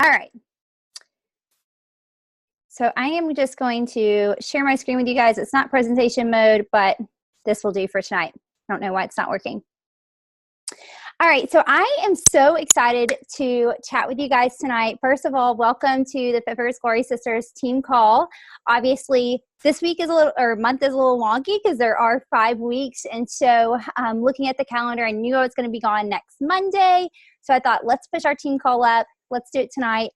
All right. So I am just going to share my screen with you guys. It's not presentation mode, but this will do for tonight. I don't know why it's not working. All right, so I am so excited to chat with you guys tonight. First of all, welcome to the FFHG Glory Sisters team call. Obviously, this week is a little, or month is a little wonky because there are 5 weeks. And so looking at the calendar, I knew I was going to be gone next Monday. So I thought, let's push our team call up. Let's do it tonight.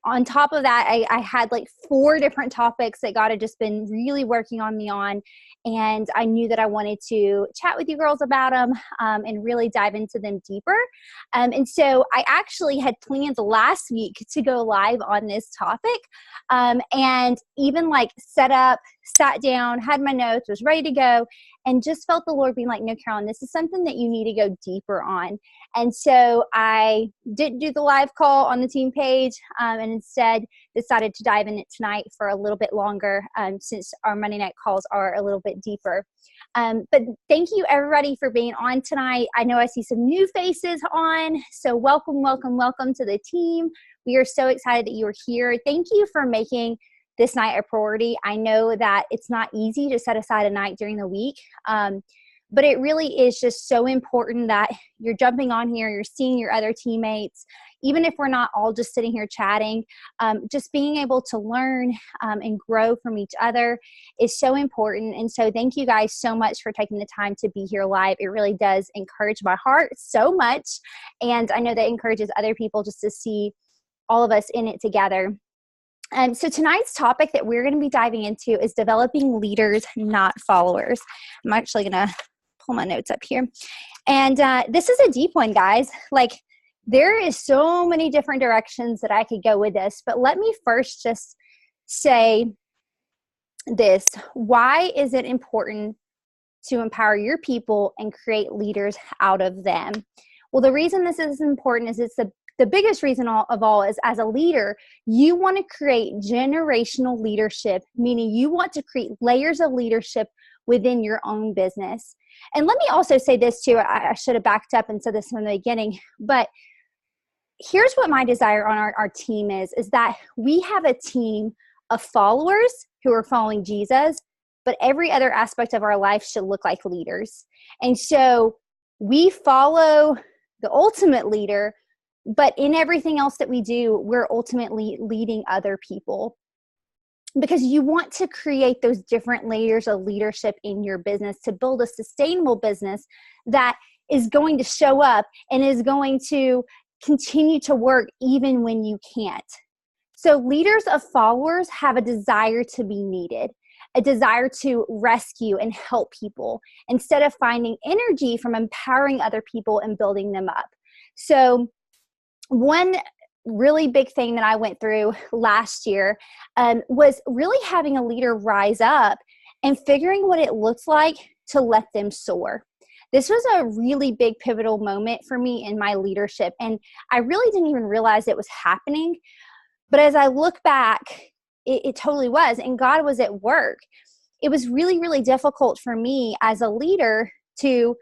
On top of that, I had like 4 different topics that God had just been really working on me on. And I knew that I wanted to chat with you girls about them and really dive into them deeper. And so I actually had plans last week to go live on this topic and even like sat down, had my notes, was ready to go, and just felt the Lord being like, no, Carolyn, this is something that you need to go deeper on. And so I didn't do the live call on the team page and instead decided to dive in it tonight for a little bit longer since our Monday night calls are a little bit deeper. But thank you everybody for being on tonight. I know I see some new faces on, so welcome, welcome, welcome to the team. We are so excited that you are here. Thank you for making this night a priority. I know that it's not easy to set aside a night during the week, but it really is just so important that you're jumping on here, you're seeing your other teammates, even if we're not all just sitting here chatting, just being able to learn and grow from each other is so important. And so thank you guys so much for taking the time to be here live. It really does encourage my heart so much. And I know that encourages other people just to see all of us in it together. So tonight's topic that we're going to be diving into is developing leaders, not followers. I'm actually going to pull my notes up here. And this is a deep one, guys. Like, there is so many different directions that I could go with this, but let me first just say this. Why is it important to empower your people and create leaders out of them? Well, the reason this is important is it's the biggest reason of all is, as a leader, you want to create generational leadership, meaning you want to create layers of leadership within your own business. And let me also say this too. I should have backed up and said this from the beginning, but here's what my desire on our team is that we have a team of followers who are following Jesus, but every other aspect of our life should look like leaders. And so we follow the ultimate leader, but in everything else that we do, we're ultimately leading other people, because you want to create those different layers of leadership in your business to build a sustainable business that is going to show up and is going to continue to work even when you can't. So leaders of followers have a desire to be needed, a desire to rescue and help people instead of finding energy from empowering other people and building them up. So one really big thing that I went through last year was really having a leader rise up and figuring what it looks like to let them soar. This was a really big pivotal moment for me in my leadership, and I really didn't even realize it was happening. But as I look back, it totally was, and God was at work. It was really, really difficult for me as a leader to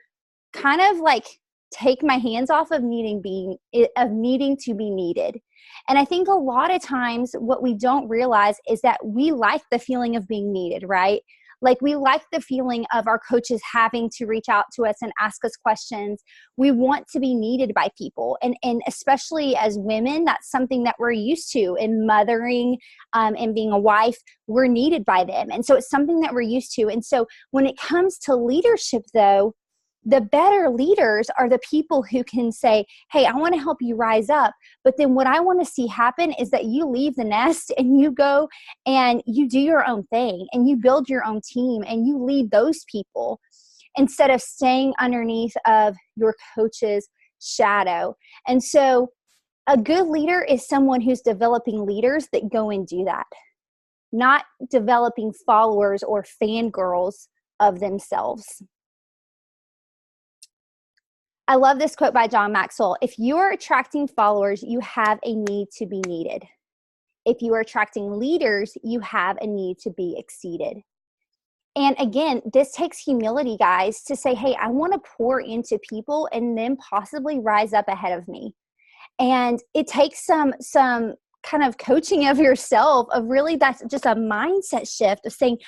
kind of like take my hands off of needing to be needed. And I think a lot of times what we don't realize is that we like the feeling of being needed, right? Like, we like the feeling of our coaches having to reach out to us and ask us questions. We want to be needed by people. And especially as women, that's something that we're used to in mothering and being a wife. We're needed by them. And so it's something that we're used to. And so when it comes to leadership, though, the better leaders are the people who can say, hey, I want to help you rise up. But then what I want to see happen is that you leave the nest and you go and you do your own thing and you build your own team and you lead those people instead of staying underneath of your coach's shadow. And so a good leader is someone who's developing leaders that go and do that, not developing followers or fangirls of themselves. I love this quote by John Maxwell. If you are attracting followers, you have a need to be needed. If you are attracting leaders, you have a need to be exceeded. And again, this takes humility, guys, to say, hey, I want to pour into people and then possibly rise up ahead of me. And it takes some kind of coaching of yourself, of really, that's just a mindset shift of saying,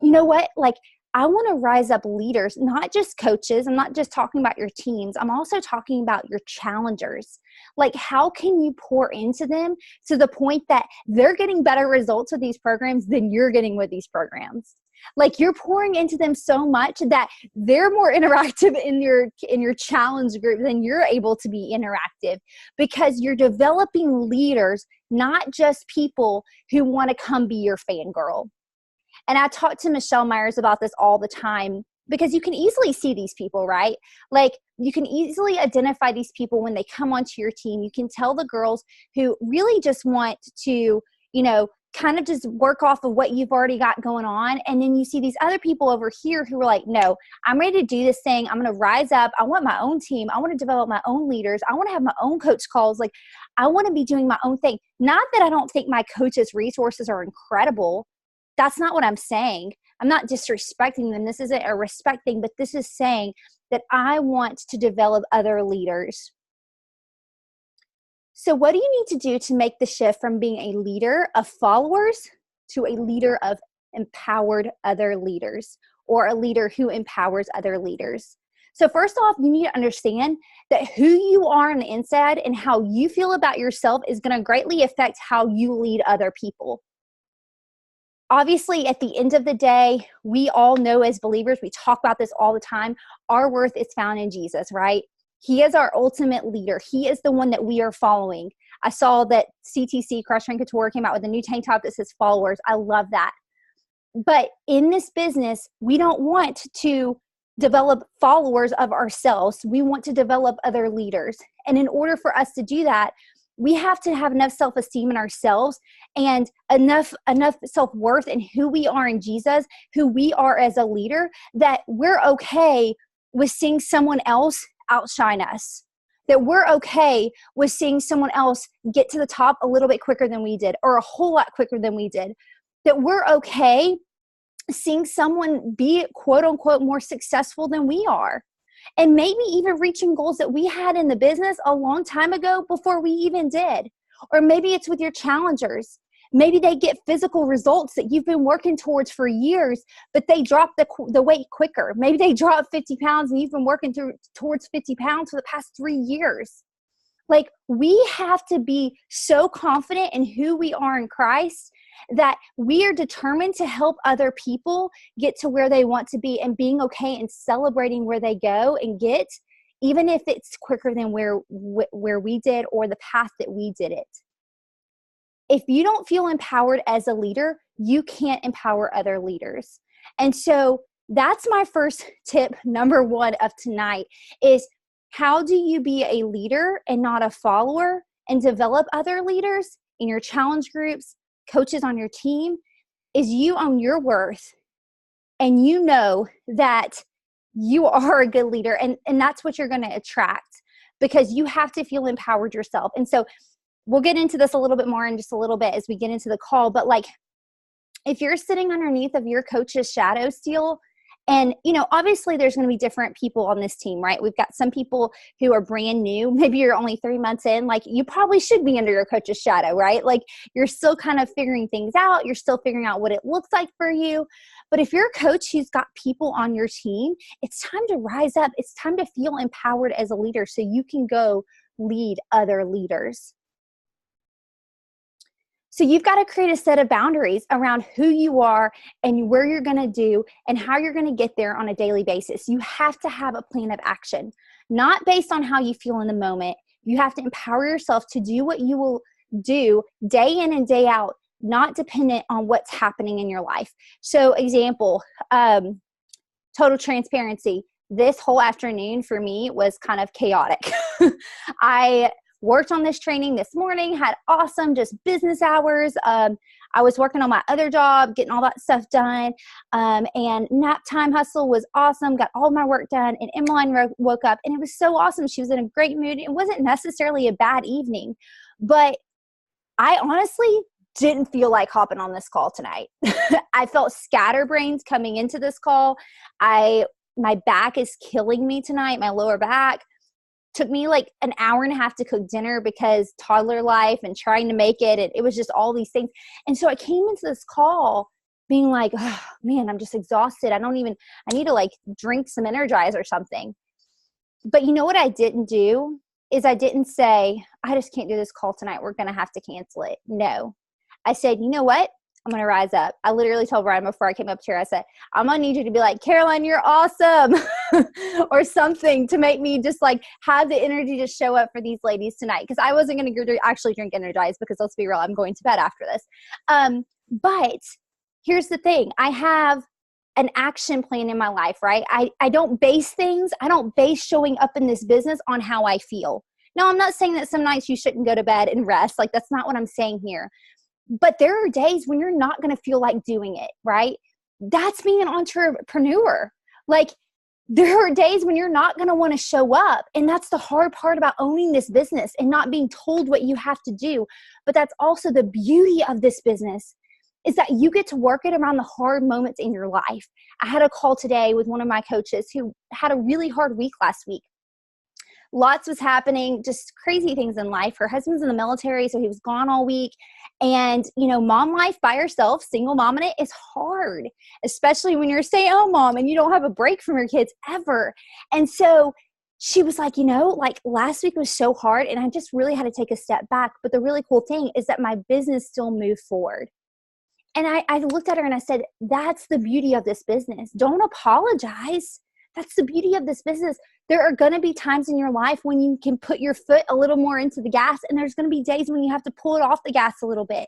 you know what, like, I want to rise up leaders, not just coaches. I'm not just talking about your teams. I'm also talking about your challengers. Like, how can you pour into them to the point that they're getting better results with these programs than you're getting with these programs? Like, you're pouring into them so much that they're more interactive in your challenge group than you're able to be interactive, because you're developing leaders, not just people who want to come be your fangirl. And I talk to Michelle Myers about this all the time, because you can easily see these people, right? Like, you can easily identify these people when they come onto your team. You can tell the girls who really just want to, kind of just work off of what you've already got going on. And then you see these other people over here who are like, no, I'm ready to do this thing. I'm going to rise up. I want my own team. I want to develop my own leaders. I want to have my own coach calls. Like, I want to be doing my own thing. Not that I don't think my coaches' resources are incredible. That's not what I'm saying. I'm not disrespecting them. This isn't a respect thing, but this is saying that I want to develop other leaders. So what do you need to do to make the shift from being a leader of followers to a leader of empowered other leaders, or a leader who empowers other leaders? So first off, you need to understand that who you are on the inside and how you feel about yourself is going to greatly affect how you lead other people. Obviously, at the end of the day, we all know as believers, we talk about this all the time, our worth is found in Jesus, right? He is our ultimate leader. He is the one that we are following. I saw that CTC, Cross Train Couture, came out with a new tank top that says followers. I love that. But in this business, we don't want to develop followers of ourselves. We want to develop other leaders. And in order for us to do that, we have to have enough self-esteem in ourselves and enough self-worth in who we are in Jesus, who we are as a leader, that we're okay with seeing someone else outshine us, that we're okay with seeing someone else get to the top a little bit quicker than we did, or a whole lot quicker than we did, that we're okay seeing someone be quote unquote more successful than we are. And maybe even reaching goals that we had in the business a long time ago before we even did. Or maybe it's with your challengers. Maybe they get physical results that you've been working towards for years, but they drop the weight quicker. Maybe they drop 50 pounds and you've been working towards 50 pounds for the past 3 years. Like, we have to be so confident in who we are in Christ that we are determined to help other people get to where they want to be, and being okay and celebrating where they go and get, even if it's quicker than where we did, or the path that we did it. If you don't feel empowered as a leader, you can't empower other leaders. And so that's my first tip, number 1 of tonight, is how do you be a leader and not a follower, and develop other leaders in your challenge groups, coaches on your team, is you own your worth, and you know that you are a good leader, and that's what you're going to attract, because you have to feel empowered yourself. And so we'll get into this a little bit more in just a little bit as we get into the call, but like, if you're sitting underneath of your coach's shadow steel, and, obviously there's going to be different people on this team, right? We've got some people who are brand new. Maybe you're only 3 months in. Like, you probably should be under your coach's shadow, right? Like, you're still kind of figuring things out. You're still figuring out what it looks like for you. But if you're a coach who's got people on your team, it's time to rise up. It's time to feel empowered as a leader so you can go lead other leaders. So you've got to create a set of boundaries around who you are and where you're going to do and how you're going to get there on a daily basis. You have to have a plan of action, not based on how you feel in the moment. You have to empower yourself to do what you will do day in and day out, not dependent on what's happening in your life. So example, total transparency. This whole afternoon for me was kind of chaotic. I worked on this training this morning, had awesome just business hours. I was working on my other job, getting all that stuff done. And nap time hustle was awesome. Got all my work done. And Emmeline woke up and it was so awesome. She was in a great mood. It wasn't necessarily a bad evening, but I honestly didn't feel like hopping on this call tonight. I felt scatterbrains coming into this call. My back is killing me tonight, my lower back. Took me like an hour and a half to cook dinner because toddler life and trying to make it. And it was just all these things. And so I came into this call being like, oh man, I'm just exhausted. I need to like drink some Energize or something. But you know what I didn't do is I didn't say, I just can't do this call tonight. We're going to have to cancel it. No, I said, you know what? I'm going to rise up. I literally told Ryan before I came up here, I said, I'm going to need you to be like, Caroline, you're awesome or something to make me just like have the energy to show up for these ladies tonight. Because I wasn't going to actually drink Energize because let's be real, I'm going to bed after this. But here's the thing. I have an action plan in my life, right? I don't base showing up in this business on how I feel. Now, I'm not saying that some nights you shouldn't go to bed and rest. Like, that's not what I'm saying here. But there are days when you're not going to feel like doing it, right? That's being an entrepreneur. Like, there are days when you're not going to want to show up. And that's the hard part about owning this business and not being told what you have to do. But that's also the beauty of this business, is that you get to work it around the hard moments in your life. I had a call today with one of my coaches who had a really hard week last week. Lots was happening, just crazy things in life. Her husband's in the military, so he was gone all week. And, mom life by yourself, single mom in it, is hard, especially when you're a stay-at-home mom and you don't have a break from your kids ever. And so she was like, like last week was so hard and I just really had to take a step back. But the really cool thing is that my business still moved forward. And I looked at her and I said, that's the beauty of this business. Don't apologize. That's the beauty of this business. There are going to be times in your life when you can put your foot a little more into the gas, and there's going to be days when you have to pull it off the gas a little bit.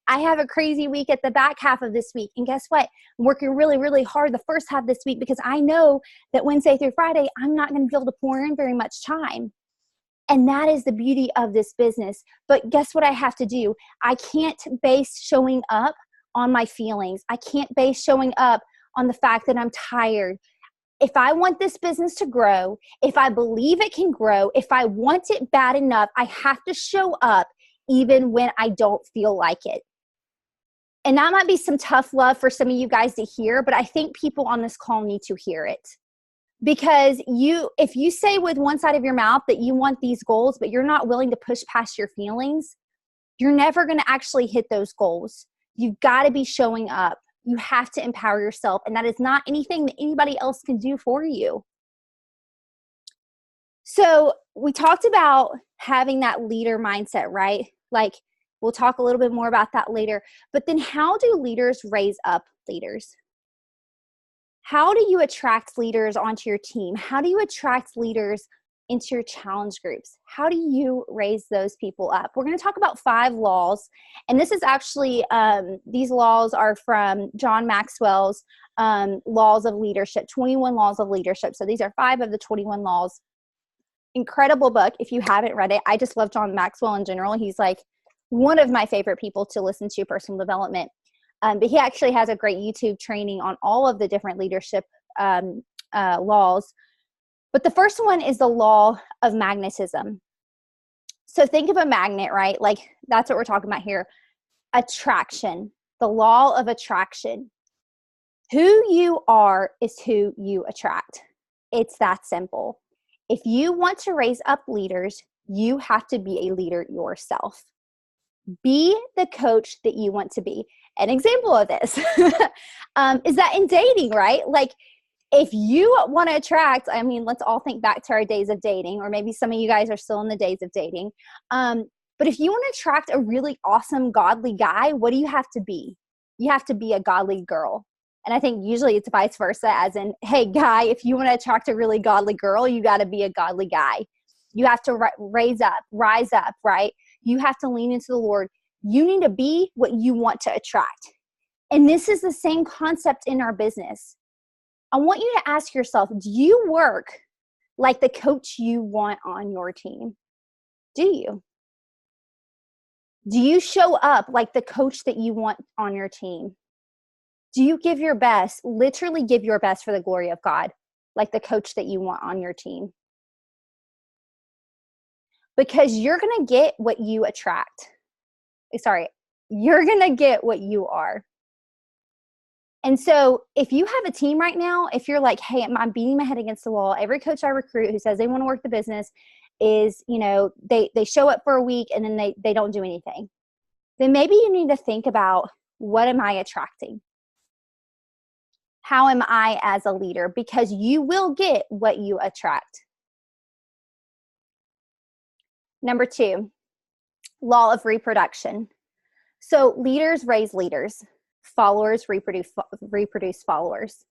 I have a crazy week at the back half of this week. And guess what? I'm working really, really hard the first half of this week because I know that Wednesday through Friday, I'm not going to be able to pour in very much time. And that is the beauty of this business. But guess what I have to do? I can't base showing up on my feelings. I can't base showing up on the fact that I'm tired. If I want this business to grow, if I believe it can grow, if I want it bad enough, I have to show up even when I don't feel like it. And that might be some tough love for some of you guys to hear, but I think people on this call need to hear it. Because if you say with one side of your mouth that you want these goals, but you're not willing to push past your feelings, you're never going to actually hit those goals. You've got to be showing up. You have to empower yourself. And that is not anything that anybody else can do for you. So we talked about having that leader mindset, right? Like, we'll talk a little bit more about that later. But then how do leaders raise up leaders? How do you attract leaders onto your team? How do you attract leaders into your challenge groups? How do you raise those people up? We're going to talk about 5 laws. And this is actually, these laws are from John Maxwell's Laws of Leadership, 21 Laws of Leadership. So these are 5 of the 21 laws. Incredible book. If you haven't read it, I just love John Maxwell in general. He's like one of my favorite people to listen to personal development. But he actually has a great YouTube training on all of the different leadership laws. But the first one is the law of magnetism. So think of a magnet, right? Like, that's what we're talking about here. Attraction, the law of attraction. Who you are is who you attract. It's that simple. If you want to raise up leaders, you have to be a leader yourself. Be the coach that you want to be. An example of this is that in dating, right? Like, if you want to attract, I mean, let's all think back to our days of dating, or maybe some of you guys are still in the days of dating. But if you want to attract a really awesome, godly guy, what do you have to be? You have to be a godly girl. And I think usually it's vice versa, as in, hey, guy, if you want to attract a really godly girl, you got to be a godly guy. You have to rise up, right? You have to lean into the Lord. You need to be what you want to attract. And this is the same concept in our business. I want you to ask yourself, do you work like the coach you want on your team? Do you? Do you show up like the coach that you want on your team? Do you give your best, literally give your best for the glory of God, like the coach that you want on your team? Because you're going to get what you attract. You're going to get what you are. And so if you have a team right now, if you're like, hey, I'm beating my head against the wall, every coach I recruit who says they want to work the business, is, they show up for a week and then they don't do anything. Then maybe you need to think about, what am I attracting? How am I as a leader? Because you will get what you attract. Number 2, law of reproduction. So leaders raise leaders. Followers reproduce followers.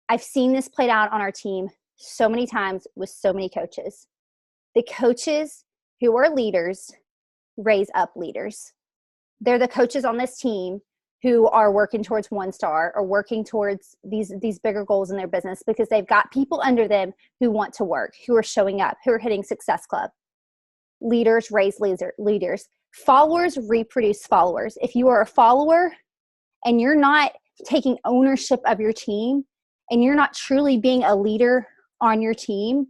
I've seen this played out on our team so many times with so many coaches. The coaches who are leaders raise up leaders. They're the coaches on this team who are working towards 1 star or working towards these bigger goals in their business because they've got people under them who want to work, who are showing up, who are hitting Success Club. Leaders raise leaders. Followers reproduce followers. If you are a follower and you're not taking ownership of your team and you're not truly being a leader on your team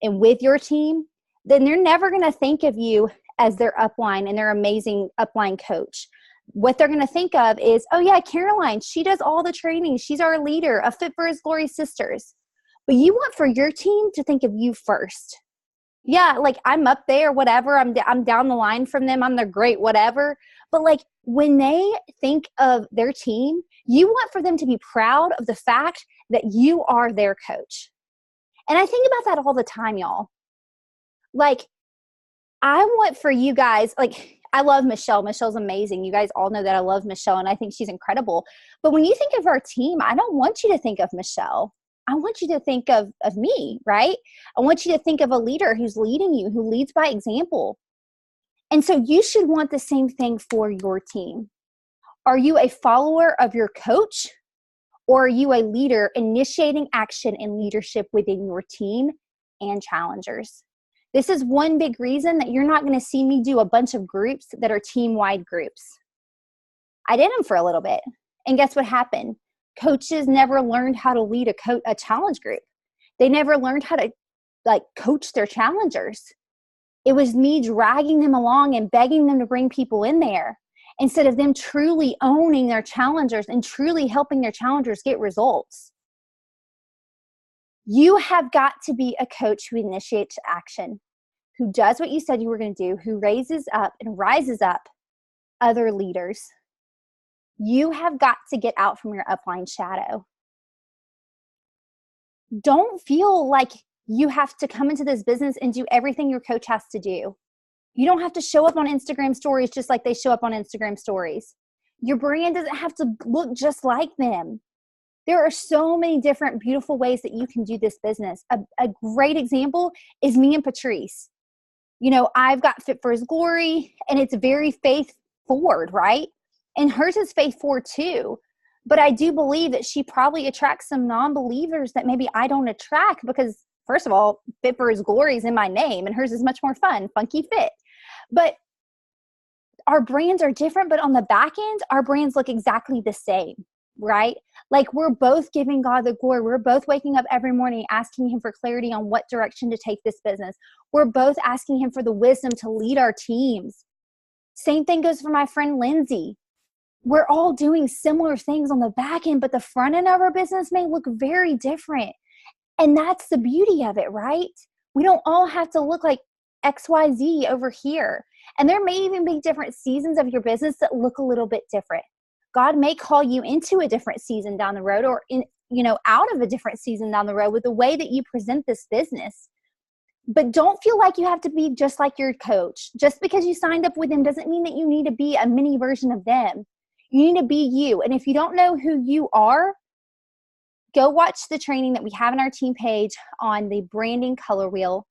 and with your team, then they're never going to think of you as their upline and their amazing upline coach. What they're going to think of is, oh yeah, Caroline, she does all the training. She's our leader, a Fit for His Glory sisters. But you want for your team to think of you first. Yeah, like I'm up there, whatever. I'm down the line from them. I'm the great whatever. But like when they think of their team, you want for them to be proud of the fact that you are their coach. And I think about that all the time, y'all. Like I want for you guys, like I love Michelle. Michelle's amazing. You guys all know that I love Michelle and I think she's incredible. But when you think of our team, I don't want you to think of Michelle. I want you to think of me, right? I want you to think of a leader who's leading you, who leads by example. And so you should want the same thing for your team. Are you a follower of your coach, or are you a leader initiating action and leadership within your team and challengers? This is one big reason that you're not going to see me do a bunch of groups that are team-wide groups. I did them for a little bit. And guess what happened? Coaches never learned how to lead a challenge group. They never learned how to coach their challengers. It was me dragging them along and begging them to bring people in there instead of them truly owning their challengers and truly helping their challengers get results. You have got to be a coach who initiates action, who does what you said you were going to do, who raises up and rises up other leaders. You have got to get out from your upline shadow. Don't feel like you have to come into this business and do everything your coach has to do. You don't have to show up on Instagram stories just like they show up on Instagram stories. Your brand doesn't have to look just like them. There are so many different beautiful ways that you can do this business. A great example is me and Patrice. I've got Fit for His Glory and it's very faith forward, right? And hers is faith forward too. But I do believe that she probably attracts some non-believers that maybe I don't attract because, first of all, Fit for His Glory is in my name and hers is much more fun, funky fit. But our brands are different, but on the back end, our brands look exactly the same, right? Like we're both giving God the glory. We're both waking up every morning asking Him for clarity on what direction to take this business. We're both asking Him for the wisdom to lead our teams. Same thing goes for my friend Lindsay. We're all doing similar things on the back end, but the front end of our business may look very different. And that's the beauty of it, right? We don't all have to look like XYZ over here. And there may even be different seasons of your business that look a little bit different. God may call you into a different season down the road or out of a different season down the road with the way that you present this business. But don't feel like you have to be just like your coach. Just because you signed up with them doesn't mean that you need to be a mini version of them. You need to be you. And if you don't know who you are, go watch the training that we have on our team page on the branding color wheel.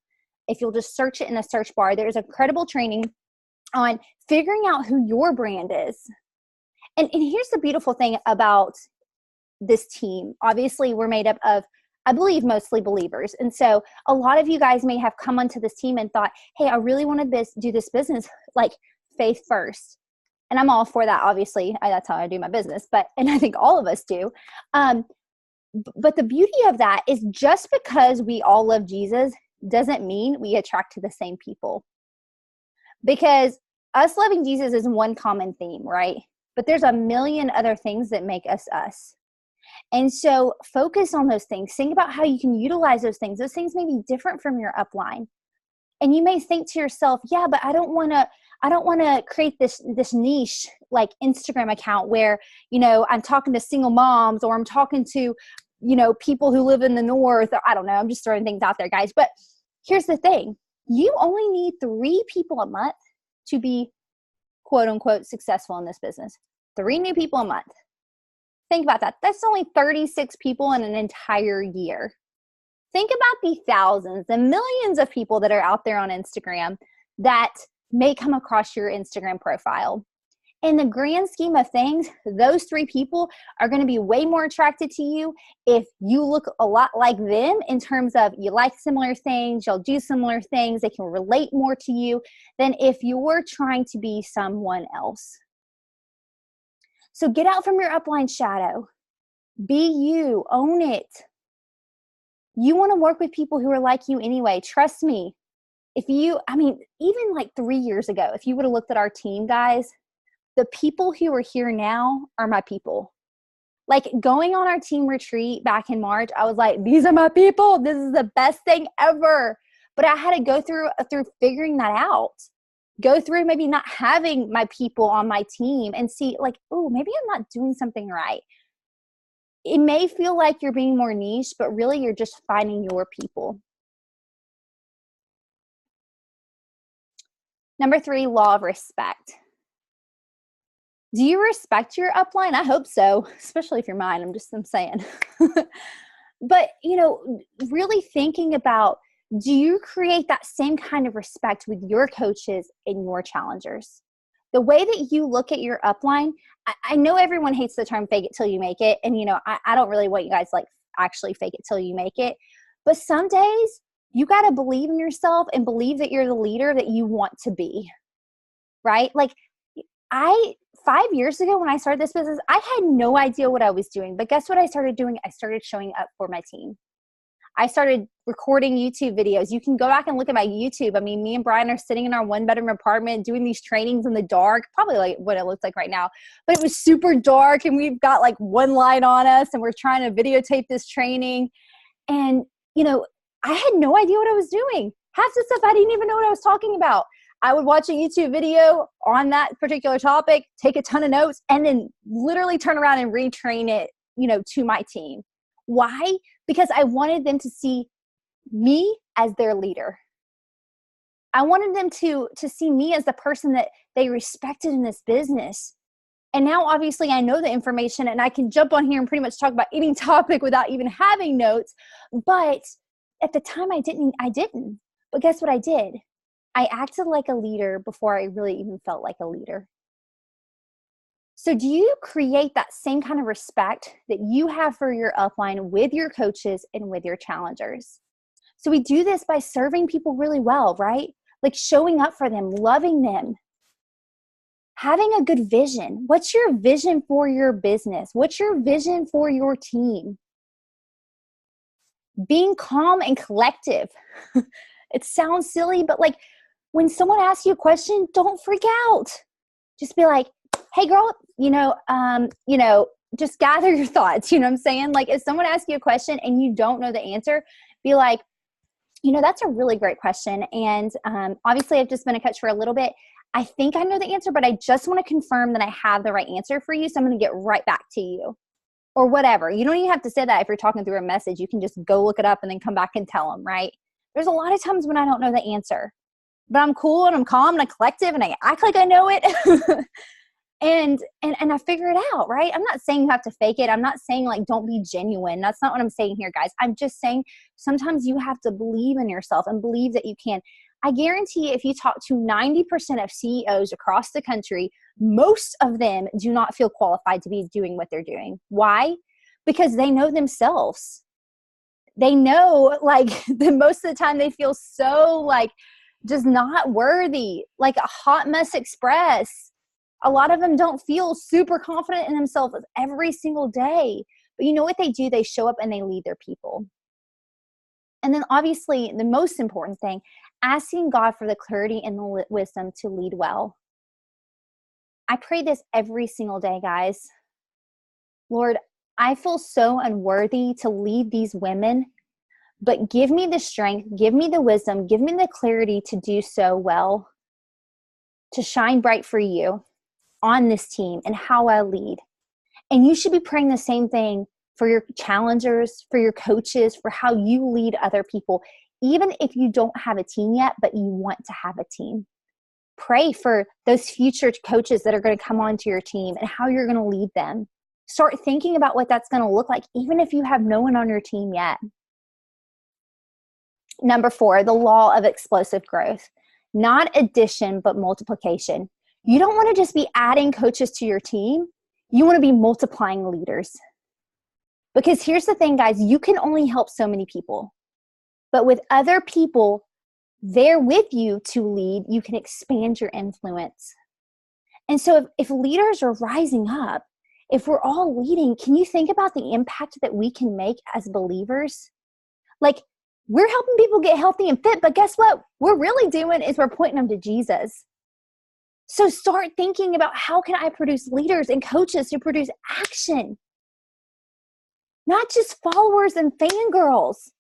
If you'll just search it in the search bar, there's incredible training on figuring out who your brand is. And here's the beautiful thing about this team. Obviously, we're made up of, I believe, mostly believers. And so a lot of you guys may have come onto this team and thought, hey, I really want to do this business like faith first. And I'm all for that, obviously. That's how I do my business. And I think all of us do. But the beauty of that is just because we all love Jesus doesn't mean we attract to the same people. Because us loving Jesus is one common theme, right? But there's a million other things that make us us. And so focus on those things. Think about how you can utilize those things. Those things may be different from your upline. And you may think to yourself, yeah, but I don't want to create this niche like Instagram account where, you know, I'm talking to single moms, or I'm talking to, you know, people who live in the North, or I don't know. I'm just throwing things out there, guys. But here's the thing. You only need 3 people a month to be quote unquote successful in this business. 3 new people a month. Think about that. That's only 36 people in an entire year. Think about the thousands and millions of people that are out there on Instagram that may come across your Instagram profile. In the grand scheme of things, those 3 people are going to be way more attracted to you if you look a lot like them in terms of you like similar things, you'll do similar things, they can relate more to you than if you were trying to be someone else. So get out from your upline shadow. Be you. Own it. You want to work with people who are like you anyway. Trust me. Even like 3 years ago, if you would have looked at our team, guys, the people who are here now are my people. Like going on our team retreat back in March, I was like, these are my people. This is the best thing ever. But I had to go through figuring that out. Go through maybe not having my people on my team and see like, oh, maybe I'm not doing something right. It may feel like you're being more niche, but really you're just finding your people. Number 3, law of respect. Do you respect your upline? I hope so, especially if you're mine. I'm saying. But, you know, really thinking about, do you create that same kind of respect with your coaches and your challengers? The way that you look at your upline, I know everyone hates the term fake it till you make it. And, you know, I don't really want you guys like actually fake it till you make it. But some days you got to believe in yourself and believe that you're the leader that you want to be, right? Like 5 years ago when I started this business, I had no idea what I was doing. But guess what I started doing? I started showing up for my team. I started recording YouTube videos. You can go back and look at my YouTube. I mean, me and Brian are sitting in our 1-bedroom apartment doing these trainings in the dark, probably like what it looks like right now. But it was super dark and we've got like one light on us and we're trying to videotape this training. And, you know, I had no idea what I was doing. Half the stuff I didn't even know what I was talking about. I would watch a YouTube video on that particular topic, take a ton of notes, and then literally turn around and retrain it, you know, to my team. Why? Because I wanted them to see me as their leader. I wanted them to see me as the person that they respected in this business. And now obviously I know the information and I can jump on here and pretty much talk about any topic without even having notes. But at the time I didn't. But guess what I did? I acted like a leader before I really even felt like a leader. So do you create that same kind of respect that you have for your upline with your coaches and with your challengers? So we do this by serving people really well, right? Like showing up for them, loving them, having a good vision. What's your vision for your business? What's your vision for your team? Being calm and collective. It sounds silly, but like when someone asks you a question, don't freak out. Just be like, hey girl, just gather your thoughts. You know what I'm saying? Like if someone asks you a question and you don't know the answer, be like, that's a really great question. And obviously I've just been a coach for a little bit. I think I know the answer, but I just want to confirm that I have the right answer for you. So I'm going to get right back to you or whatever. You don't even have to say that if you're talking through a message. You can just go look it up and then come back and tell them, right? There's a lot of times when I don't know the answer, but I'm cool and I'm calm and I'm collective and I act like I know it. And I figure it out, right? I'm not saying you have to fake it. I'm not saying like, don't be genuine. That's not what I'm saying here, guys. I'm just saying sometimes you have to believe in yourself and believe that you can. I guarantee if you talk to 90% of CEOs across the country, most of them do not feel qualified to be doing what they're doing. Why? Because they know themselves. They know like that most of the time they feel so like just not worthy, like a hot mess express. A lot of them don't feel super confident in themselves every single day. But you know what they do? They show up and they lead their people. And then obviously the most important thing, asking God for the clarity and the wisdom to lead well. I pray this every single day, guys. Lord, I feel so unworthy to lead these women, but give me the strength, give me the wisdom, give me the clarity to do so well, to shine bright for you on this team and how I lead. And you should be praying the same thing for your challengers, for your coaches, for how you lead other people, even if you don't have a team yet, but you want to have a team. Pray for those future coaches that are going to come onto your team and how you're going to lead them. Start thinking about what that's going to look like, even if you have no one on your team yet. Number 4, the law of explosive growth. Not addition, but multiplication. You don't want to just be adding coaches to your team. You want to be multiplying leaders. Because here's the thing, guys, you can only help so many people. But with other people there with you to lead, you can expand your influence. And so if leaders are rising up, if we're all leading, can you think about the impact that we can make as believers? Like, we're helping people get healthy and fit, but guess what? We're really doing is we're pointing them to Jesus. So start thinking about, how can I produce leaders and coaches who produce action? Not just followers and fangirls.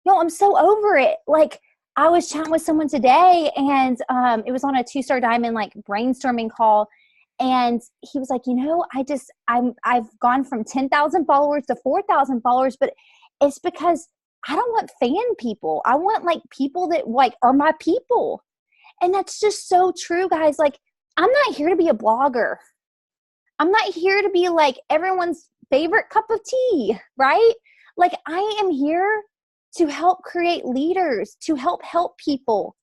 No, I'm so over it. Like, I was chatting with someone today, and it was on a 2-Star Diamond like brainstorming call. And he was like, I've gone from 10,000 followers to 4,000 followers, but it's because I don't want fan people. I want like people that like are my people. And that's just so true, guys. Like, I'm not here to be a blogger. I'm not here to be like everyone's favorite cup of tea, right? Like, I am here to help create leaders, to help people.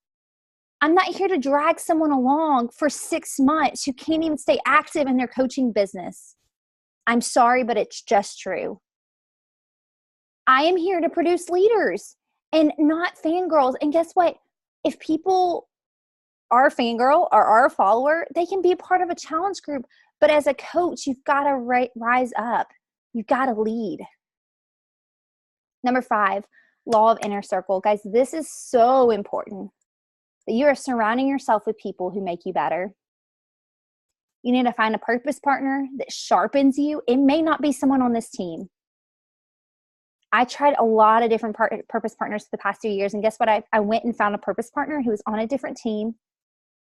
I'm not here to drag someone along for 6 months who can't even stay active in their coaching business. I'm sorry, but it's just true. I am here to produce leaders and not fangirls. And guess what? If people are a fangirl or are a follower, they can be a part of a challenge group. But as a coach, you've got to rise up. You've got to lead. Number 5, law of inner circle. Guys, this is so important. That you are surrounding yourself with people who make you better. You need to find a purpose partner that sharpens you. It may not be someone on this team. I tried a lot of different purpose partners for the past 2 years. And guess what? I went and found a purpose partner who was on a different team.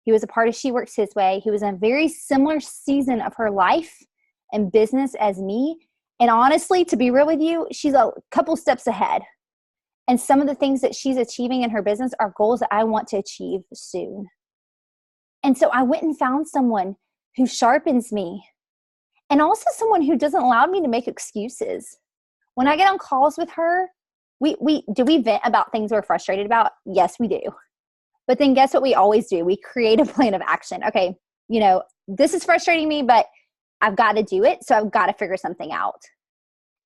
He was a part of She Works His Way. He was in a very similar season of her life and business as me. And honestly, to be real with you, she's a couple steps ahead. And some of the things that she's achieving in her business are goals that I want to achieve soon. And so I went and found someone who sharpens me, and also someone who doesn't allow me to make excuses. When I get on calls with her, we vent about things we're frustrated about? Yes, we do. But then guess what we always do? We create a plan of action. Okay, this is frustrating me, but I've got to do it. So I've got to figure something out.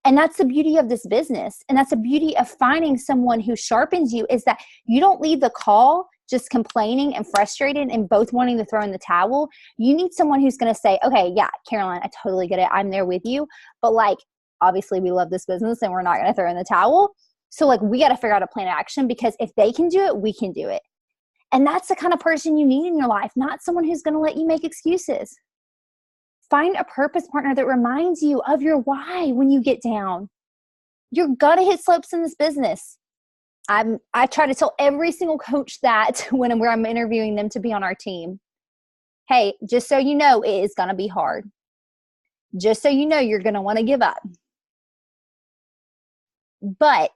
And that's the beauty of this business. And that's the beauty of finding someone who sharpens you, is that you don't leave the call just complaining and frustrated and both wanting to throw in the towel. You need someone who's going to say, okay, yeah, Caroline, I totally get it. I'm there with you. But like, obviously we love this business and we're not going to throw in the towel. So like, we got to figure out a plan of action, because if they can do it, we can do it. And that's the kind of person you need in your life, not someone who's going to let you make excuses. Find a purpose partner that reminds you of your why when you get down. You're going to hit slopes in this business. I try to tell every single coach that when I'm interviewing them to be on our team. Hey, just so you know, it is going to be hard. Just so you know, you're going to want to give up. But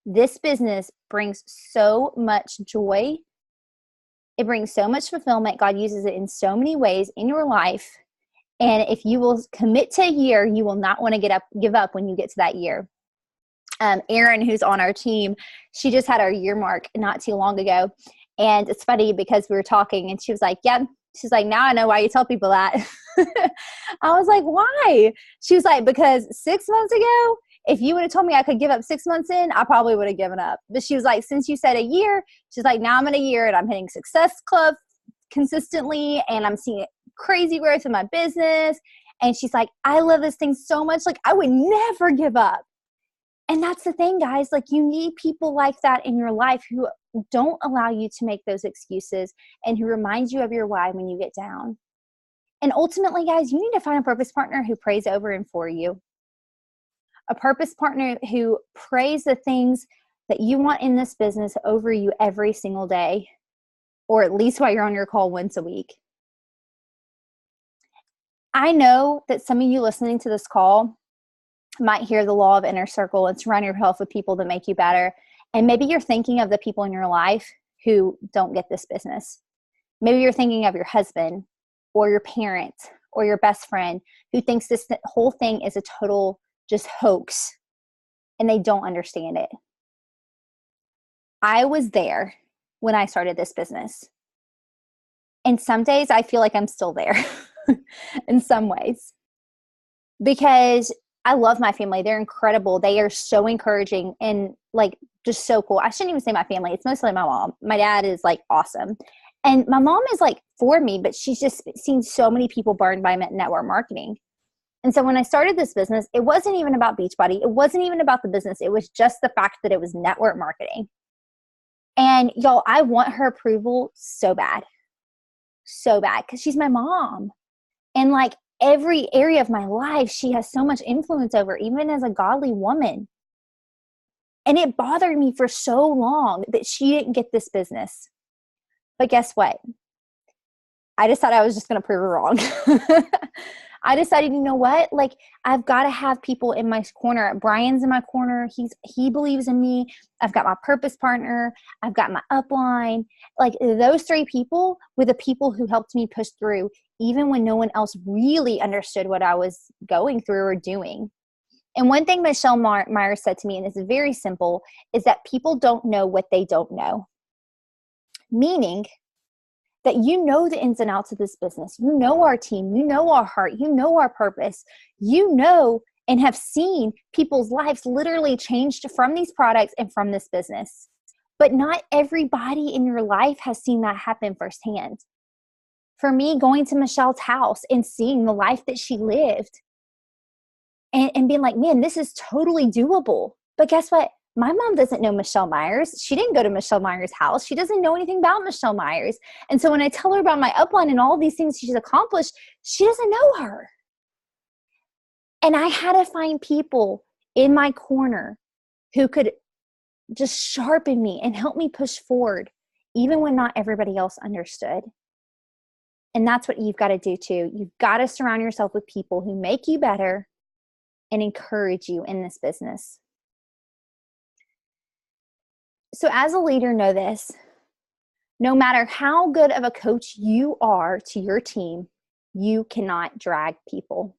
this business brings so much joy. It brings so much fulfillment. God uses it in so many ways in your life. And if you will commit to a year, you will not want to give up when you get to that year. Erin, who's on our team, she just had our year mark not too long ago. And it's funny because we were talking and she was like, yeah. She's like, now I know why you tell people that. I was like, why? She was like, because 6 months ago, if you would have told me I could give up 6 months in, I probably would have given up. But she was like, since you said a year, she's like, now I'm in a year and I'm hitting Success Club consistently and I'm seeing crazy growth in my business. And she's like, I love this thing so much. Like, I would never give up. And that's the thing, guys. Like, you need people like that in your life who don't allow you to make those excuses and who reminds you of your why when you get down. And ultimately, guys, you need to find a purpose partner who prays over and for you. A purpose partner who prays the things that you want in this business over you every single day, or at least while you're on your call once a week. I know that some of you listening to this call might hear the law of inner circle and surround yourself with people that make you better. And maybe you're thinking of the people in your life who don't get this business. Maybe you're thinking of your husband or your parent or your best friend who thinks this whole thing is a total just hoax and they don't understand it. I was there when I started this business. And some days I feel like I'm still there in some ways, because I love my family. They're incredible. They are so encouraging and like just so cool. I shouldn't even say my family. It's mostly my mom. My dad is like awesome. And my mom is like for me, but she's just seen so many people burned by network marketing. And so when I started this business, it wasn't even about Beachbody. It wasn't even about the business. It was just the fact that it was network marketing. And y'all, I want her approval so bad, because she's my mom. And like every area of my life, she has so much influence over, even as a godly woman. And it bothered me for so long that she didn't get this business. But guess what? I decided I was just going to prove her wrong. I decided, you know what? Like, I've got to have people in my corner. Brian's in my corner. He believes in me. I've got my purpose partner. I've got my upline. Like, those three people were the people who helped me push through, even when no one else really understood what I was going through or doing. And one thing Michelle Myers said to me, and it's very simple, is that people don't know what they don't know. Meaning that you know the ins and outs of this business. You know our team. You know our heart. You know our purpose. You know and have seen people's lives literally changed from these products and from this business. But not everybody in your life has seen that happen firsthand. For me, going to Michelle's house and seeing the life that she lived and being like, man, this is totally doable. But guess what? My mom doesn't know Michelle Myers. She didn't go to Michelle Myers' house. She doesn't know anything about Michelle Myers. And so when I tell her about my upline and all these things she's accomplished, she doesn't know her. And I had to find people in my corner who could just sharpen me and help me push forward, even when not everybody else understood. And that's what you've got to do too. You've got to surround yourself with people who make you better and encourage you in this business. So as a leader, know this: no matter how good of a coach you are to your team, you cannot drag people.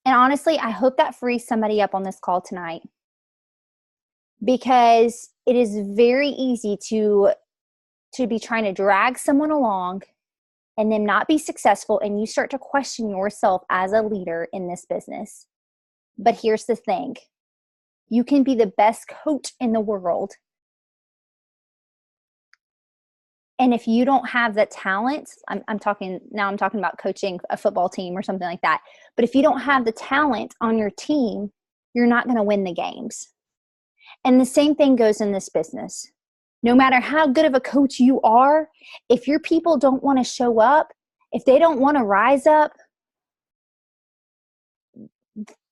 And honestly, I hope that frees somebody up on this call tonight, because it is very easy to be trying to drag someone along and then not be successful, and you start to question yourself as a leader in this business. But here's the thing. You can be the best coach in the world. And if you don't have the talent, I'm talking about coaching a football team or something like that. But if you don't have the talent on your team, you're not going to win the games. And the same thing goes in this business. No matter how good of a coach you are, if your people don't want to show up, if they don't want to rise up,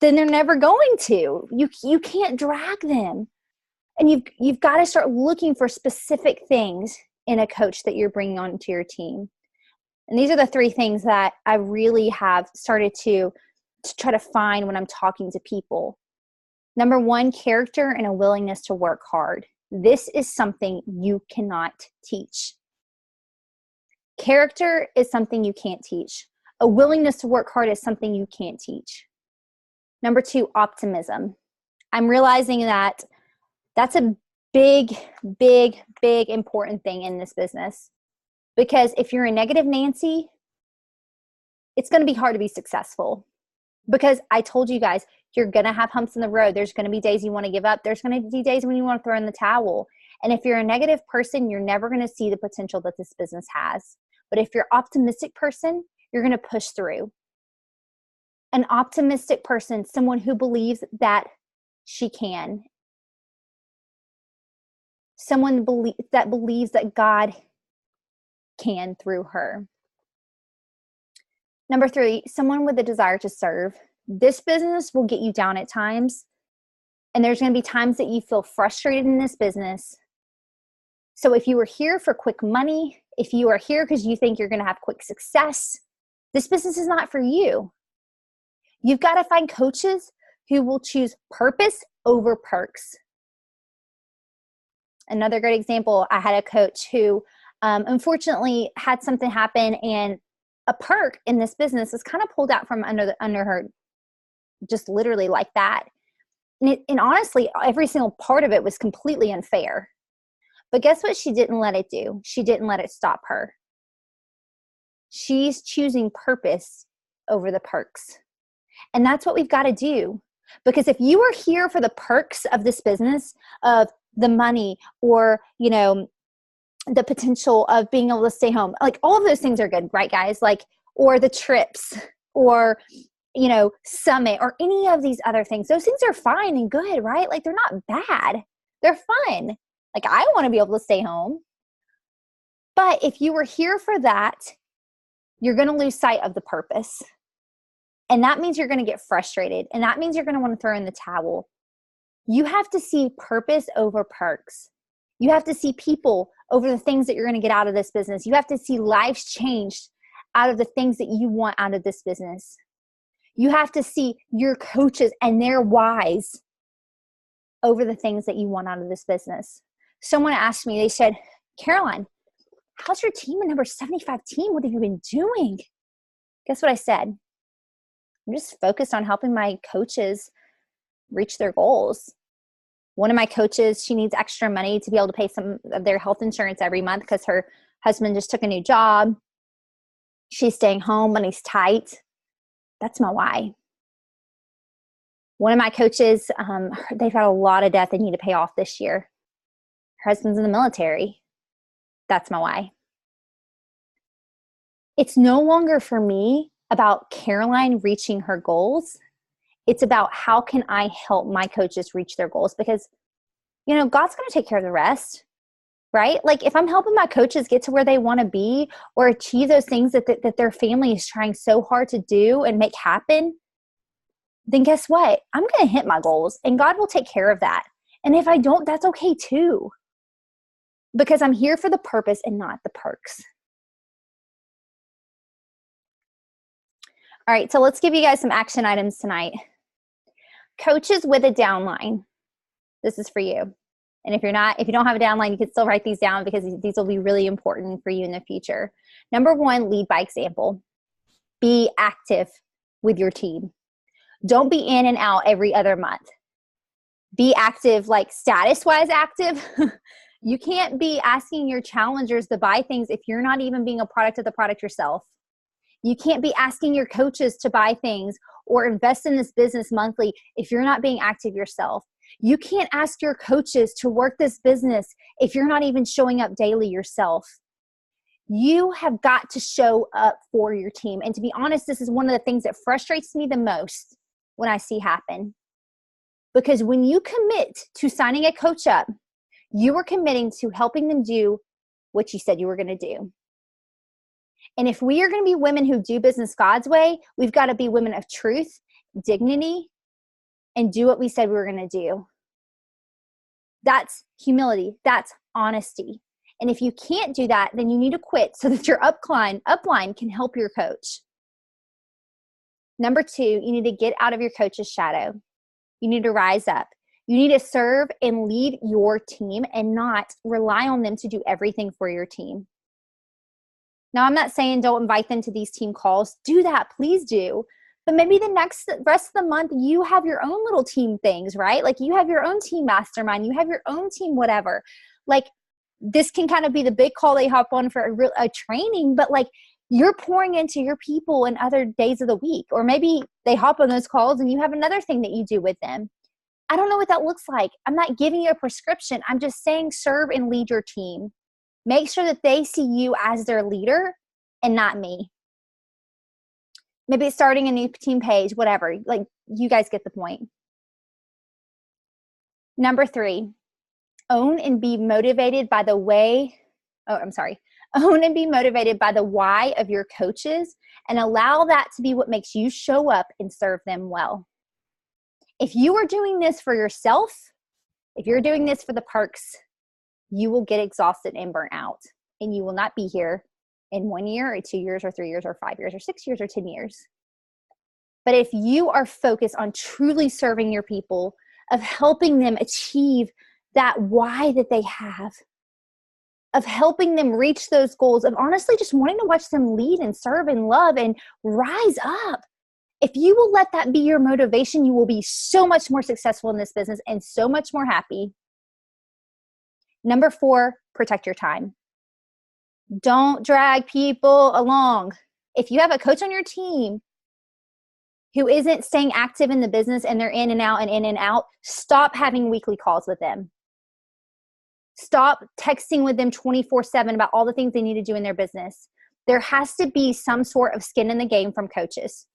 then they're never going to. You can't drag them. And you've got to start looking for specific things in a coach that you're bringing onto your team. And these are the three things that I really have started to try to find when I'm talking to people. Number one, character and a willingness to work hard. This is something you cannot teach. Character is something you can't teach. A willingness to work hard is something you can't teach. Number two, optimism. I'm realizing that that's a big, big, big important thing in this business. Because if you're a negative Nancy, it's going to be hard to be successful. Because I told you guys, you're going to have humps in the road. There's going to be days you want to give up. There's going to be days when you want to throw in the towel. And if you're a negative person, you're never going to see the potential that this business has. But if you're an optimistic person, you're going to push through. An optimistic person, someone who believes that she can. Someone that believes that God can through her. Number three, someone with a desire to serve. This business will get you down at times, And there's going to be times that you feel frustrated in this business. So if you are here for quick money, if you are here because you think you're going to have quick success, this business is not for you. You've got to find coaches who will choose purpose over perks. Another great example, I had a coach who unfortunately had something happen, and a perk in this business was kind of pulled out from under her, just literally like that. And honestly, every single part of it was completely unfair. But guess what she didn't let it do? She didn't let it stop her. She's choosing purpose over the perks. And that's what we've got to do. Because if you are here for the perks of this business, of the money, or, you know, the potential of being able to stay home, like all of those things are good, right, guys? Like, or the trips, or, you know, summit, or any of these other things. Those things are fine and good, right? Like, they're not bad. They're fun. Like, I want to be able to stay home. But if you were here for that, you're going to lose sight of the purpose. And that means you're going to get frustrated. And that means you're going to want to throw in the towel. You have to see purpose over perks. You have to see people over the things that you're going to get out of this business. You have to see lives changed out of the things that you want out of this business. You have to see your coaches and their whys over the things that you want out of this business. Someone asked me, they said, Caroline, how's your team at number 75 team? What have you been doing? Guess what I said? I'm just focused on helping my coaches reach their goals. One of my coaches, she needs extra money to be able to pay some of their health insurance every month because her husband just took a new job. She's staying home, money's tight. That's my why. One of my coaches, they've got a lot of debt they need to pay off this year. Her husband's in the military. That's my why. It's no longer for me about Caroline reaching her goals. It's about how can I help my coaches reach their goals, because, you know, God's going to take care of the rest, right? Like, if I'm helping my coaches get to where they want to be or achieve those things that their family is trying so hard to do and make happen, then guess what? I'm going to hit my goals and God will take care of that. And if I don't, that's okay too, because I'm here for the purpose and not the perks. All right, so let's give you guys some action items tonight. Coaches with a downline. This is for you. And if you don't have a downline, you can still write these down because these will be really important for you in the future. Number one, lead by example. Be active with your team. Don't be in and out every other month. Be active, like status-wise active. You can't be asking your challengers to buy things if you're not even being a product of the product yourself. You can't be asking your coaches to buy things or invest in this business monthly if you're not being active yourself. You can't ask your coaches to work this business if you're not even showing up daily yourself. You have got to show up for your team. And to be honest, this is one of the things that frustrates me the most when I see happen. Because when you commit to signing a coach up, you are committing to helping them do what you said you were going to do. And if we are going to be women who do business God's way, we've got to be women of truth, dignity, and do what we said we were going to do. That's humility. That's honesty. And if you can't do that, then you need to quit so that your upline can help your coach. Number two, you need to get out of your coach's shadow. You need to rise up. You need to serve and lead your team and not rely on them to do everything for your team. Now, I'm not saying don't invite them to these team calls. Do that. Please do. But maybe the rest of the month, you have your own little team things, right? Like you have your own team mastermind. You have your own team whatever. Like this can kind of be the big call they hop on for a training, but like you're pouring into your people in other days of the week. Or maybe they hop on those calls and you have another thing that you do with them. I don't know what that looks like. I'm not giving you a prescription. I'm just saying serve and lead your team. Make sure that they see you as their leader and not me. Maybe it's starting a new team page, whatever. Like, you guys get the point. Number three, own and be motivated by the Own and be motivated by the why of your coaches and allow that to be what makes you show up and serve them well. If you are doing this for yourself, if you're doing this for the perks, you will get exhausted and burnt out, and you will not be here in 1 year or 2 years or 3 years or 5 years or 6 years or 10 years. But if you are focused on truly serving your people, of helping them achieve that why that they have, of helping them reach those goals, of honestly just wanting to watch them lead and serve and love and rise up. If you will let that be your motivation, you will be so much more successful in this business and so much more happy. Number 4, protect your time. Don't drag people along. If you have a coach on your team who isn't staying active in the business and they're in and out and in and out, stop having weekly calls with them. Stop texting with them 24/7 about all the things they need to do in their business. There has to be some sort of skin in the game from coaches.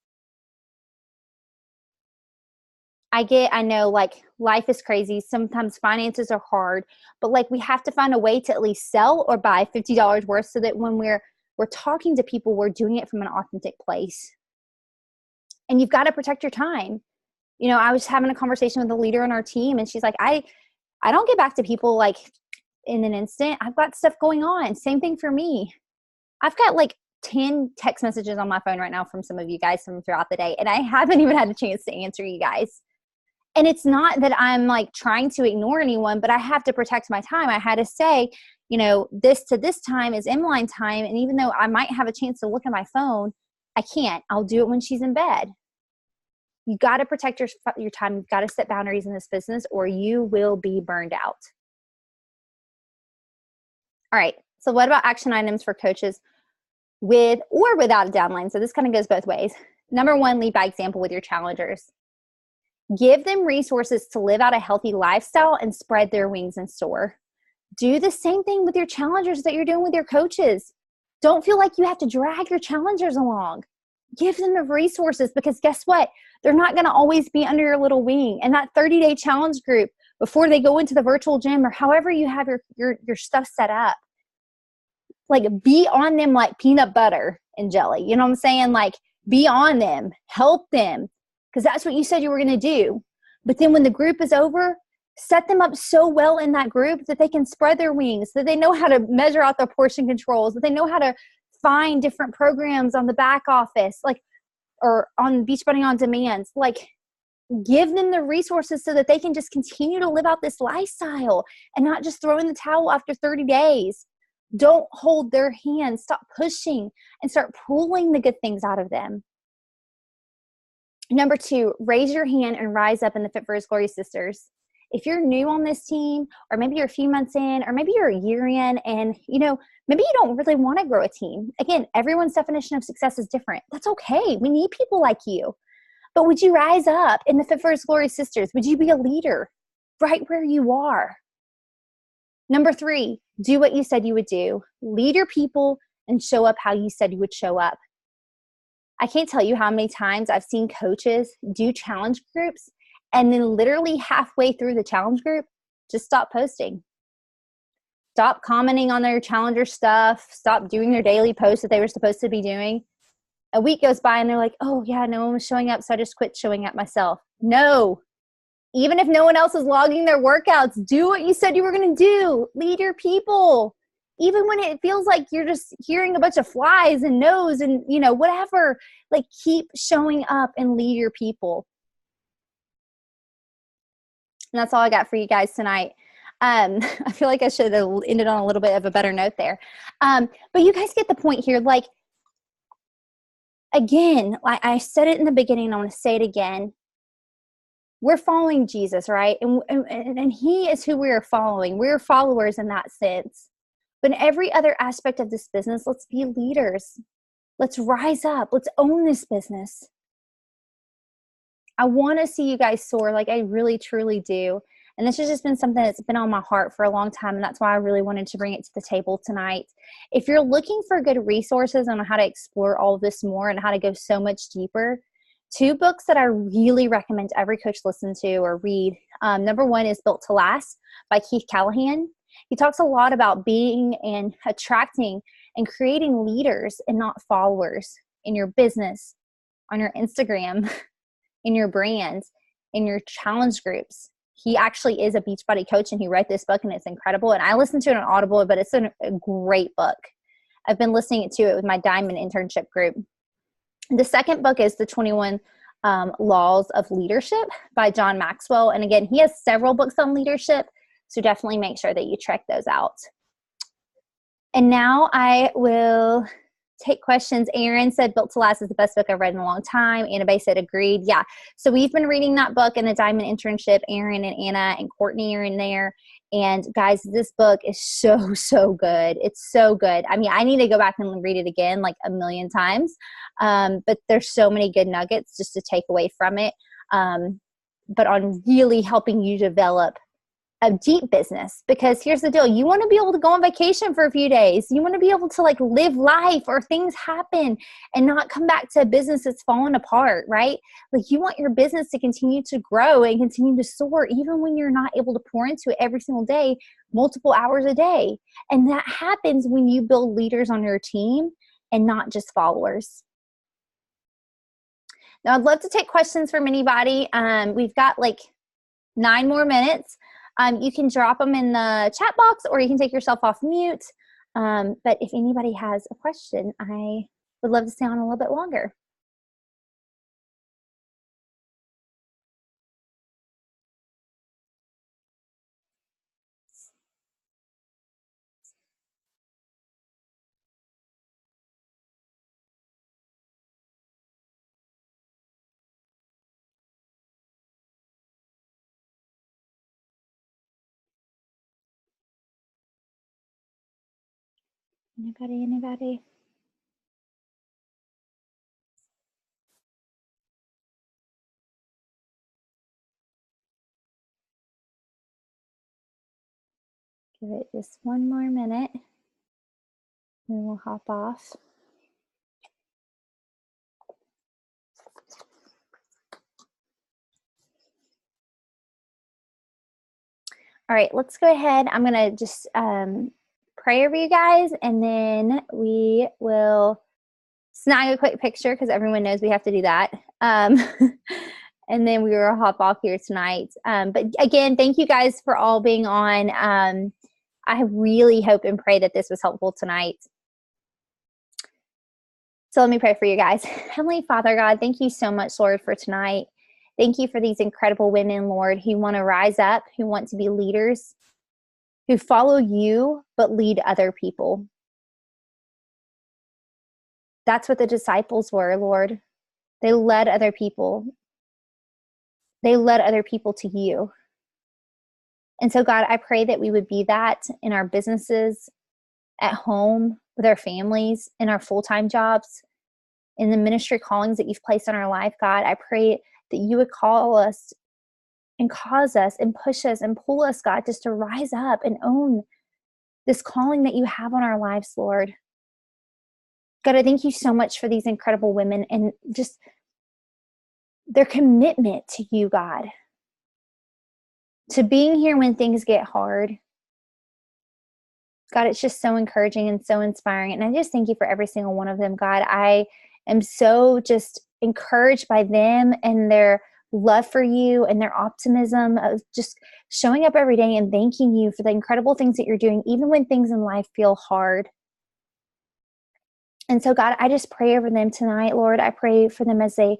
I know like life is crazy. Sometimes finances are hard, but like we have to find a way to at least sell or buy $50 worth so that when we're talking to people, we're doing it from an authentic place. And you've got to protect your time. You know, I was having a conversation with a leader on our team, and she's like, I don't get back to people like in an instant. I've got stuff going on. Same thing for me. I've got like 10 text messages on my phone right now from some of you guys from throughout the day, and I haven't even had a chance to answer you guys. And it's not that I'm like trying to ignore anyone, but I have to protect my time. I had to say, you know, this to this time is M-line time. And even though I might have a chance to look at my phone, I can't. I'll do it when she's in bed. You got to protect your time. You've got to set boundaries in this business or you will be burned out. All right. So what about action items for coaches with or without a downline? So this kind of goes both ways. Number 1, lead by example with your challengers. Give them resources to live out a healthy lifestyle and spread their wings and soar. Do the same thing with your challengers that you're doing with your coaches. Don't feel like you have to drag your challengers along. Give them the resources because guess what? They're not going to always be under your little wing. And that 30-day challenge group before they go into the virtual gym or however you have your stuff set up, like be on them like peanut butter and jelly. You know what I'm saying? Like be on them, help them. Because that's what you said you were going to do. But then when the group is over, set them up so well in that group that they can spread their wings, that they know how to measure out their portion controls, that they know how to find different programs on the back office, like, or on Beachbody On Demand. Like, give them the resources so that they can just continue to live out this lifestyle and not just throw in the towel after 30 days. Don't hold their hand. Stop pushing and start pulling the good things out of them. Number 2, raise your hand and rise up in the Fit for His Glory sisters. If you're new on this team, or maybe you're a few months in, or maybe you're a year in, and you know, maybe you don't really want to grow a team. Again, everyone's definition of success is different. That's okay. We need people like you. But would you rise up in the Fit for His Glory sisters? Would you be a leader right where you are? Number 3, do what you said you would do. Lead your people and show up how you said you would show up. I can't tell you how many times I've seen coaches do challenge groups and then literally halfway through the challenge group, just stop posting. Stop commenting on their challenger stuff. Stop doing their daily posts that they were supposed to be doing. A week goes by and they're like, oh yeah, no one was showing up, so I just quit showing up myself. No. Even if no one else is logging their workouts, do what you said you were going to do. Lead your people. Even when it feels like you're just hearing a bunch of flies and no's and, you know, whatever, like keep showing up and lead your people. And that's all I got for you guys tonight. I feel like I should have ended on a little bit of a better note there. But you guys get the point here. Like, again, like I said it in the beginning, I want to say it again. We're following Jesus, right? And he is who we are following. We're followers in that sense. But in every other aspect of this business, let's be leaders. Let's rise up. Let's own this business. I want to see you guys soar like I really, truly do. And this has just been something that's been on my heart for a long time. And that's why I really wanted to bring it to the table tonight. If you're looking for good resources on how to explore all of this more and how to go so much deeper, 2 books that I really recommend every coach listen to or read. Number 1 is Built to Last by Keith Callahan. He talks a lot about being and attracting and creating leaders and not followers in your business, on your Instagram, in your brand. in your challenge groups. He actually is a Beachbody coach, and he wrote this book, and it's incredible. And I listened to it on Audible, but it's a great book. I've been listening to it with my Diamond internship group. The second book is The 21 Laws of Leadership by John Maxwell. And again, he has several books on leadership, so definitely make sure that you check those out. And now I will take questions. Aaron said Built to Last is the best book I've read in a long time. Anna Bay said agreed. Yeah. So we've been reading that book in the Diamond internship. Aaron and Anna and Courtney are in there. And guys, this book is so, so good. It's so good. I mean, I need to go back and read it again like a million times. But there's so many good nuggets just to take away from it. But on really helping you develop a deep business, because here's the deal. You want to be able to go on vacation for a few days. You want to be able to like live life, or things happen and not come back to a business that's fallen apart, right? Like you want your business to continue to grow and continue to soar, even when you're not able to pour into it every single day, multiple hours a day. And that happens when you build leaders on your team and not just followers. Now I'd love to take questions from anybody. We've got like 9 more minutes. You can drop them in the chat box, or you can take yourself off mute. But if anybody has a question, I would love to stay on a little bit longer. Anybody? Give it just 1 more minute, and we'll hop off. All right, let's go ahead. I'm going to just pray over you guys, and then we will snag a quick picture because everyone knows we have to do that. And then we will hop off here tonight. But again, thank you guys for all being on. I really hope and pray that this was helpful tonight. So let me pray for you guys. Heavenly Father, God, thank you so much, Lord, for tonight. Thank you for these incredible women, Lord, who want to rise up, who want to be leaders, who follow you, but lead other people. That's what the disciples were, Lord. They led other people. They led other people to you. And so, God, I pray that we would be that in our businesses, at home, with our families, in our full-time jobs, in the ministry callings that you've placed on our life, God. I pray that you would call us and cause us and push us and pull us, God, just to rise up and own this calling that you have on our lives, Lord. God, I thank you so much for these incredible women and just their commitment to you, God, to being here when things get hard. God, it's just so encouraging and so inspiring. And I just thank you for every single one of them, God. I am so just encouraged by them and their love for you and their optimism of just showing up every day and thanking you for the incredible things that you're doing, even when things in life feel hard. And so, God, I just pray over them tonight, Lord. I pray for them as they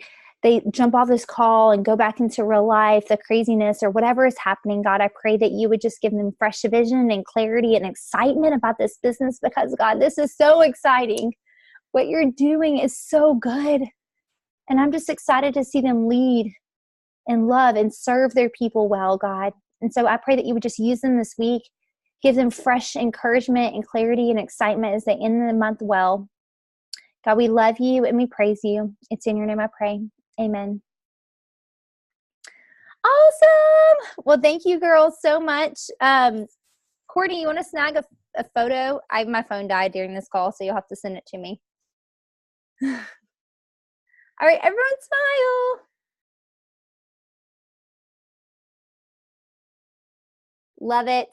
jump off this call and go back into real life, the craziness or whatever is happening. God, I pray that you would just give them fresh vision and clarity and excitement about this business, because, God, this is so exciting. What you're doing is so good. And I'm just excited to see them lead and love and serve their people well, God. And so I pray that you would just use them this week, give them fresh encouragement and clarity and excitement as they end the month well. God, we love you and we praise you. It's in your name I pray. Amen. Awesome. Well, thank you, girls, so much. Courtney, you want to snag a photo? My phone died during this call, so you'll have to send it to me. All right, everyone smile. Love it.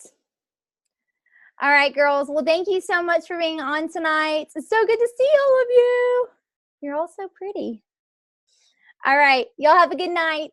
All right, girls. Well, thank you so much for being on tonight. It's so good to see all of you. You're all so pretty. All right. Y'all have a good night.